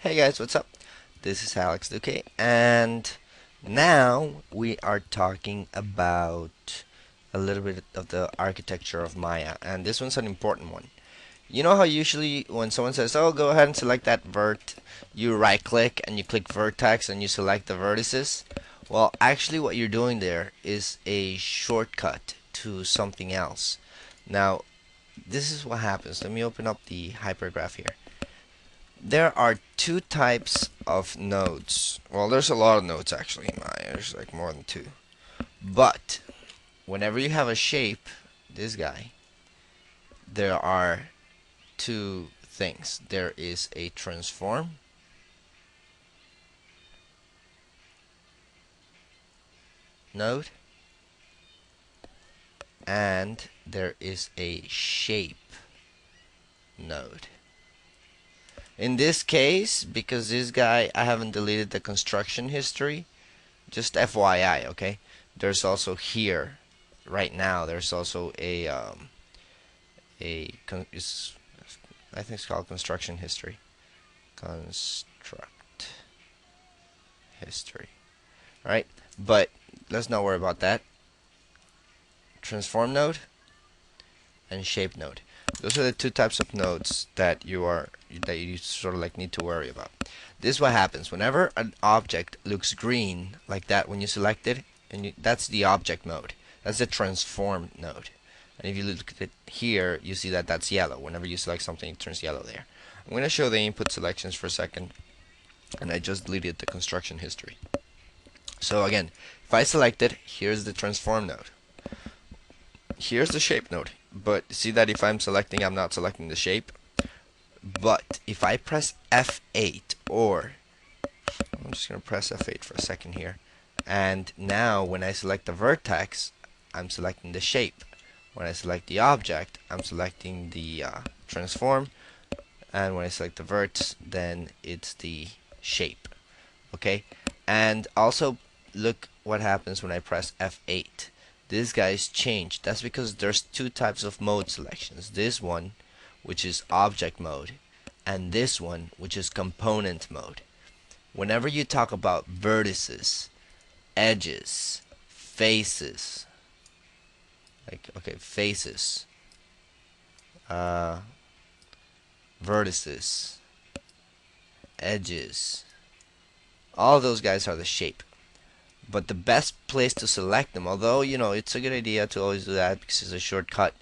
Hey guys, what's up? This is Alex Duque, and now we are talking about a little bit of the architecture of Maya, and this one's an important one. You know how usually when someone says, "Oh, go ahead and select that vert," you right-click and you click vertex and you select the vertices? Well, actually, what you're doing there is a shortcut to something else. Now, this is what happens. Let me open up the hypergraph here. There are two types of nodes. Well, there's a lot of nodes actually in Maya. There's like more than two. But whenever you have a shape, this guy, there are two things. There is a transform node and there is a shape node. In this case, because this guy, I haven't deleted the construction history, just FYI, okay? There's also here, right now, there's also it's, I think it's called construction history. Construct history, right? But let's not worry about that. Transform node and shape node. Those are the two types of nodes that you sort of like need to worry about. This is what happens whenever an object looks green like that when you select it, and that's the object mode. That's the transform node. And if you look at it here, you see that that's yellow. Whenever you select something, it turns yellow there. I'm going to show the input selections for a second, and I just deleted the construction history. So again, if I select it, here's the transform node. Here's the shape node. But see that if I'm selecting, I'm not selecting the shape. But if I press F8, or I'm just going to press F8 for a second here, and now when I select the vertex, I'm selecting the shape. When I select the object, I'm selecting the transform, and when I select the vert, then it's the shape. Okay, and also look what happens when I press F8. This guy is changed. That's because there's two types of mode selections. This one, which is object mode, and this one, which is component mode. Whenever you talk about vertices, edges, faces, like okay, faces, uh, vertices, edges, all those guys are the shape. But the best place to select them, although you know it's a good idea to always do that because it's a shortcut,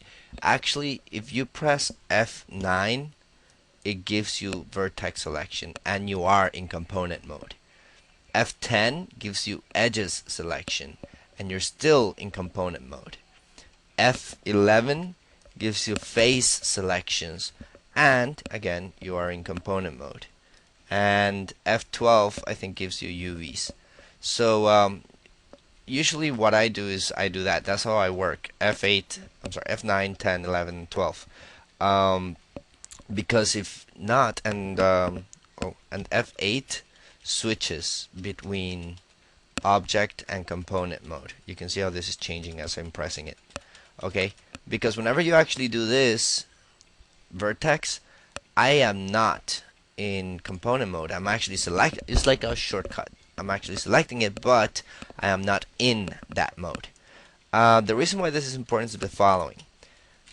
actually if you press F9, it gives you vertex selection and you are in component mode. F10 gives you edges selection and you're still in component mode. F11 gives you face selections and again you are in component mode. And F12 I think gives you UVs. So usually what I do is I do that. That's how I work. F9, 10, 11, 12. Because if not, and F8 switches between object and component mode. You can see how this is changing as I'm pressing it. Okay, because whenever you actually do this vertex, I am not in component mode. I'm actually it's like a shortcut. I'm actually selecting it, but I am not in that mode. The reason why this is important is the following.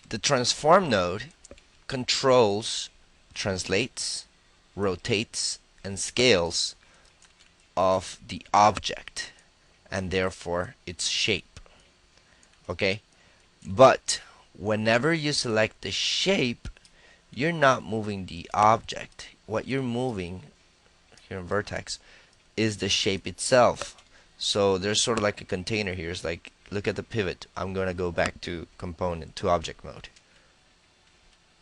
The transform node controls, translates, rotates, and scales of the object, and therefore its shape. Okay? But whenever you select the shape, you're not moving the object. What you're moving here in vertex is the shape itself. So there's sort of like a container here. It's like, look at the pivot. I'm going to go back to component, to object mode.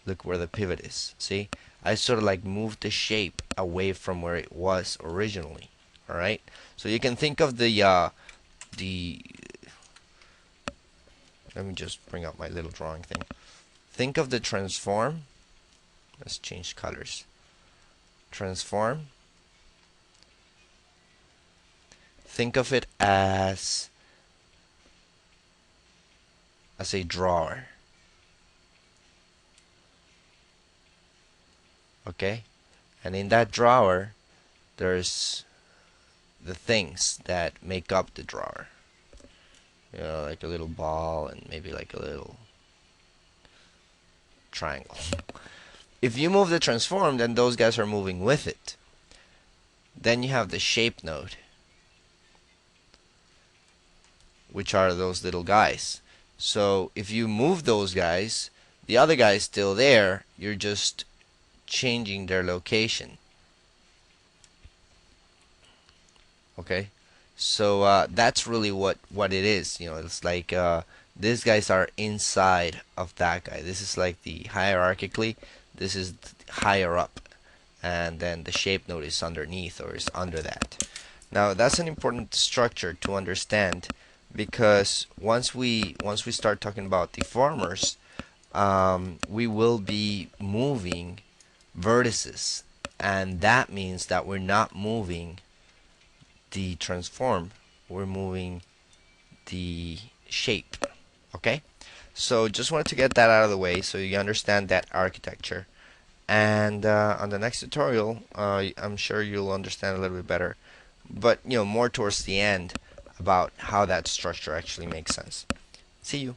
Look where the pivot is. See? I sort of like moved the shape away from where it was originally. Alright? So you can think of the let me just bring up my little drawing thing. Think of the transform. Let's change colors. Transform. Think of it as a drawer. Okay? And in that drawer, there's the things that make up the drawer. You know, like a little ball and maybe like a little triangle. If you move the transform, then those guys are moving with it. Then you have the shape node, which are those little guys. So if you move those guys, the other guy is still there. You're just changing their location. Okay, so that's really what it is. You know, it's like these guys are inside of that guy. This is like the hierarchically, this is higher up, and then the shape node is underneath or is under that. Now that's an important structure to understand, because once we start talking about deformers, we will be moving vertices, and that means that we're not moving the transform, we're moving the shape. Okay, so just wanted to get that out of the way so you understand that architecture, and on the next tutorial I'm sure you'll understand a little bit better, but more towards the end, about how that structure actually makes sense. See you.